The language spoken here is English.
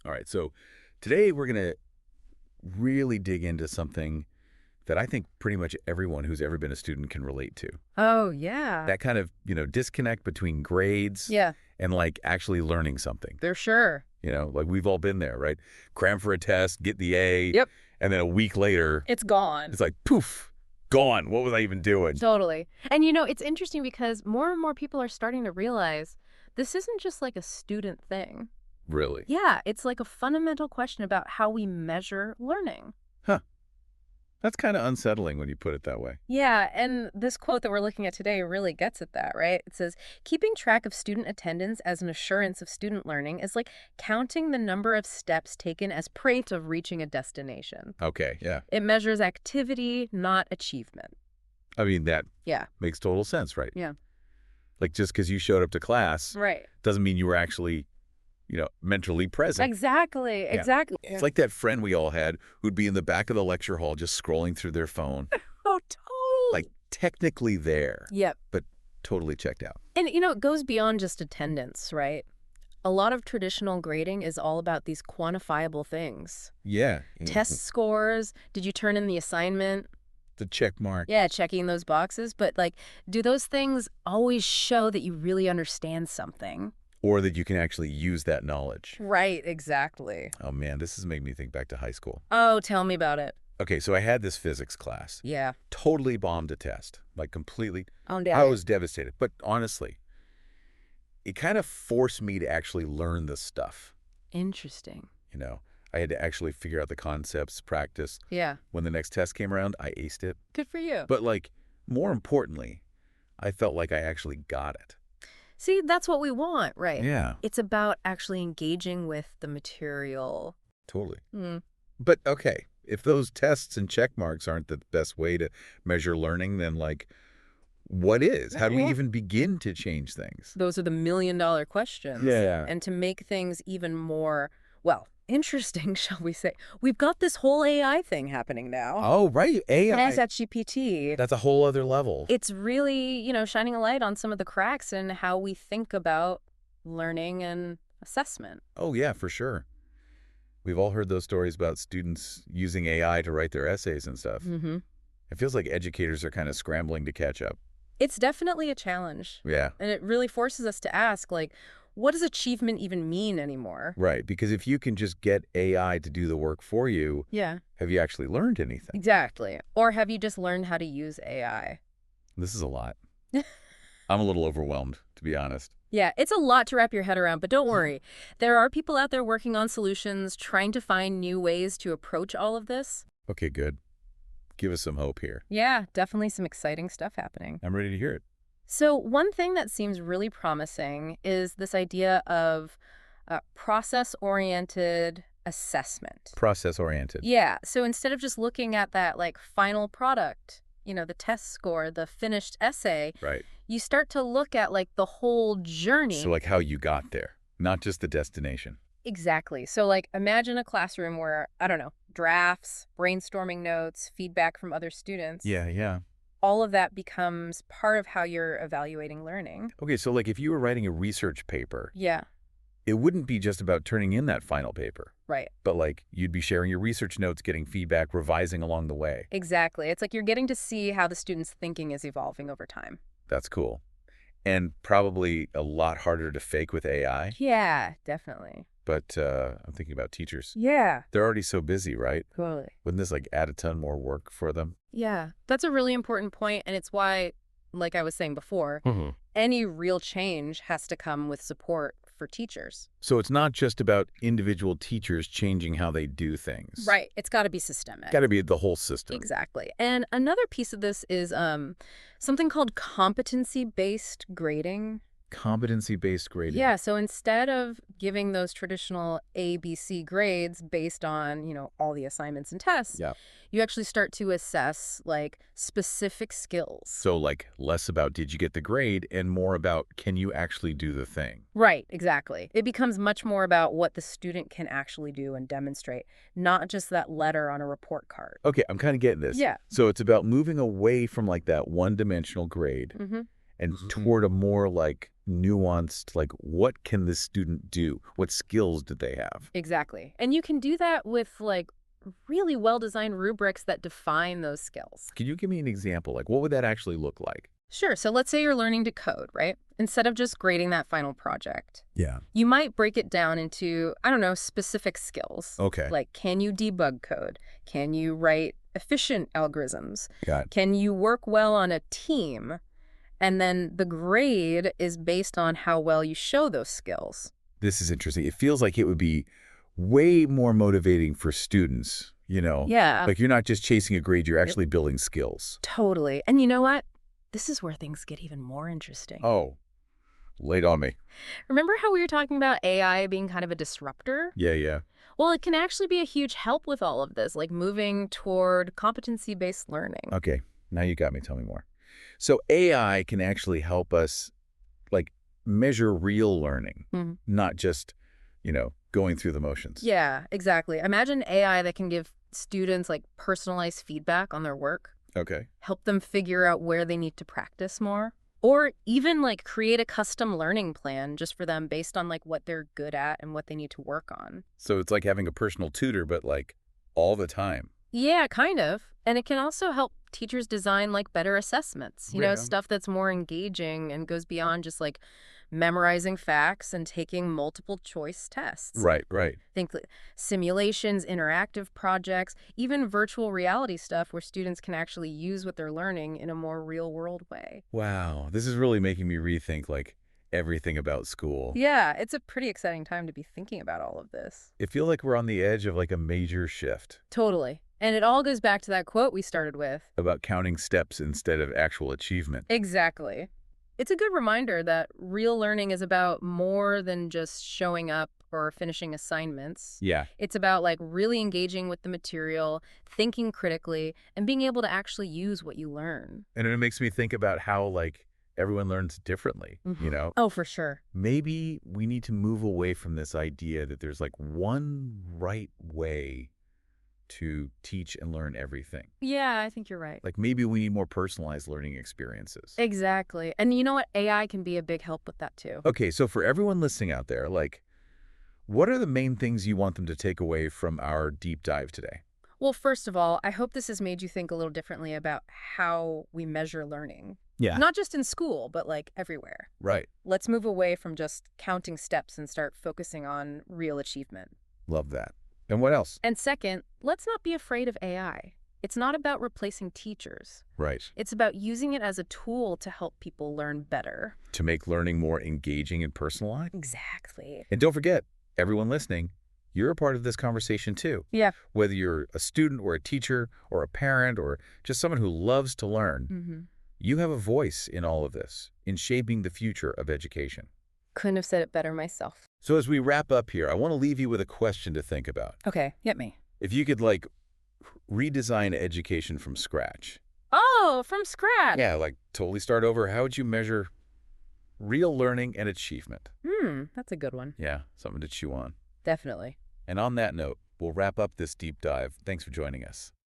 All right, so today we're going to really dig into something that I think pretty much everyone who's ever been a student can relate to. Oh, yeah. That kind of, disconnect between grades Yeah, and like actually learning something. for sure. Like we've all been there, right? Cram for a test, get the A, Yep. and then a week later, It's gone. it's like, poof, gone. What was I even doing? Totally. And it's interesting because more and more people are starting to realize this isn't just like a student thing. Really? Yeah, it's like a fundamental question about how we measure learning. Huh. That's kind of unsettling when you put it that way. Yeah, and this quote that we're looking at today really gets at that, right? It says, keeping track of student attendance as an assurance of student learning is like counting the number of steps taken as proof of reaching a destination. Okay, yeah. It measures activity, not achievement. I mean, that Yeah. makes total sense, right? Yeah. Like just because you showed up to class Right. doesn't mean you were actually, mentally present. Exactly. Yeah. Exactly. It's like that friend we all had who'd be in the back of the lecture hall just scrolling through their phone, Oh, totally. like technically there, Yep. but totally checked out. And, it goes beyond just attendance, right? A lot of traditional grading is all about these quantifiable things. Yeah. Test scores. Did you turn in the assignment? The check mark. Yeah, checking those boxes. But, do those things always show that you really understand something? Or that you can actually use that knowledge. Right, exactly. Oh, man, this is making me think back to high school. Oh, tell me about it. Okay, so I had this physics class. Yeah. Totally bombed a test. Like completely. Oh, I was devastated. But honestly, it kind of forced me to actually learn this stuff. Interesting. I had to actually figure out the concepts, practice. Yeah. When the next test came around, I aced it. Good for you. But more importantly, I felt like I actually got it. See, that's what we want, right? Yeah, It's about actually engaging with the material. totally. Hmm. But okay, if those tests and check marks aren't the best way to measure learning, then what is? How do we even begin to change things? Those are the million-dollar questions. Yeah. And to make things even more, interesting, shall we say, we've got this whole AI thing happening now. Oh, right. AI. ChatGPT. That's a whole other level. It's really, shining a light on some of the cracks in how we think about learning and assessment. Oh, yeah, for sure. We've all heard those stories about students using AI to write their essays and stuff. Mm-hmm. It feels like educators are kind of scrambling to catch up. It's definitely a challenge. Yeah. And it really forces us to ask, what does achievement even mean anymore? Right, because if you can just get AI to do the work for you, Yeah. have you actually learned anything? Exactly. Or have you just learned how to use AI? This is a lot. I'm a little overwhelmed, to be honest. Yeah, it's a lot to wrap your head around, but don't worry. There are people out there working on solutions, trying to find new ways to approach all of this. Okay, good. Give us some hope here. Yeah, definitely some exciting stuff happening. I'm ready to hear it. So one thing that seems really promising is this idea of process-oriented assessment. Process-oriented. Yeah, so instead of just looking at that final product, the test score, the finished essay, Right. you start to look at the whole journey. So how you got there, not just the destination. Exactly. So imagine a classroom where, I don't know, drafts, brainstorming notes, feedback from other students. Yeah. All of that becomes part of how you're evaluating learning. Okay, so if you were writing a research paper, Yeah, it wouldn't be just about turning in that final paper, right. but you'd be sharing your research notes, getting feedback, revising along the way. Exactly. It's you're getting to see how the student's thinking is evolving over time. That's cool. And probably a lot harder to fake with AI. Yeah, definitely. But I'm thinking about teachers. Yeah, They're already so busy, right? totally. Wouldn't this add a ton more work for them? Yeah, that's a really important point, and it's why, like I was saying before, any real change has to come with support for teachers. So it's not just about individual teachers changing how they do things. Right. It's got to be systemic. Got to be the whole system. Exactly. And another piece of this is something called competency-based grading. Competency-based grading. Yeah, so instead of giving those traditional A, B, C grades based on, all the assignments and tests, Yeah. you actually start to assess specific skills. So less about did you get the grade and more about can you actually do the thing? Right, exactly. It becomes much more about what the student can actually do and demonstrate, not just that letter on a report card. Okay, I'm kind of getting this. Yeah. So it's about moving away from that one-dimensional grade Mm-hmm. and toward a more nuanced, like what can this student do? What skills do they have? Exactly. And you can do that with like really well-designed rubrics that define those skills. Can you give me an example? Like what would that actually look like? Sure. So let's say you're learning to code, right? Instead of just grading that final project, Yeah. you might break it down into, I don't know, specific skills. Okay. Like, can you debug code? Can you write efficient algorithms? Got it. Can you work well on a team? And then the grade is based on how well you show those skills. This is interesting. It feels like it would be way more motivating for students, Yeah, Like you're not just chasing a grade, you're actually building skills. totally. And you know what? This is where things get even more interesting. Oh, laid on me. Remember how we were talking about AI being kind of a disruptor? Yeah, yeah. Well, it can actually be a huge help with all of this, like moving toward competency-based learning. Okay, now you got me. Tell me more. So AI can actually help us, like, measure real learning, Mhm. not just, going through the motions. Yeah, exactly. Imagine AI that can give students like personalized feedback on their work, Okay. help them figure out where they need to practice more, or even like create a custom learning plan just for them based on like what they're good at and what they need to work on. So it's like having a personal tutor, but like all the time. Yeah, kind of. And it can also help teachers design like better assessments, Yeah. stuff that's more engaging and goes beyond just like memorizing facts and taking multiple choice tests. Right, right. Think simulations, interactive projects, even virtual reality stuff where students can actually use what they're learning in a more real world way. Wow, this is really making me rethink, like, everything about school. Yeah, it's a pretty exciting time to be thinking about all of this. It feels like we're on the edge of, like, a major shift Totally. And it all goes back to that quote we started with. about counting steps instead of actual achievement. Exactly. It's a good reminder that real learning is about more than just showing up or finishing assignments. Yeah. It's about like really engaging with the material, thinking critically, and being able to actually use what you learn. And it makes me think about how, like, everyone learns differently, Oh, for sure. Maybe we need to move away from this idea that there's, like, one right way to teach and learn everything. Yeah, I think you're right. Like, maybe we need more personalized learning experiences. Exactly. And you know what? AI can be a big help with that too. Okay, so for everyone listening out there, like, what are the main things you want them to take away from our deep dive today? Well, first of all, I hope this has made you think a little differently about how we measure learning. Yeah. Not just in school, but like everywhere. Right. Let's move away from just counting steps and start focusing on real achievement. Love that. And what else? And second, let's not be afraid of AI. It's not about replacing teachers. Right. It's about using it as a tool to help people learn better. To make learning more engaging and personalized. Exactly. And don't forget, everyone listening, you're a part of this conversation too. Yeah. Whether you're a student or a teacher or a parent or just someone who loves to learn, you have a voice in all of this, in shaping the future of education. Couldn't have said it better myself. So as we wrap up here, I want to leave you with a question to think about. Okay, get me. If you could, like, redesign education from scratch. Oh, from scratch. Yeah, like totally start over. How would you measure real learning and achievement? That's a good one. Yeah, something to chew on. Definitely. And on that note, we'll wrap up this deep dive. Thanks for joining us.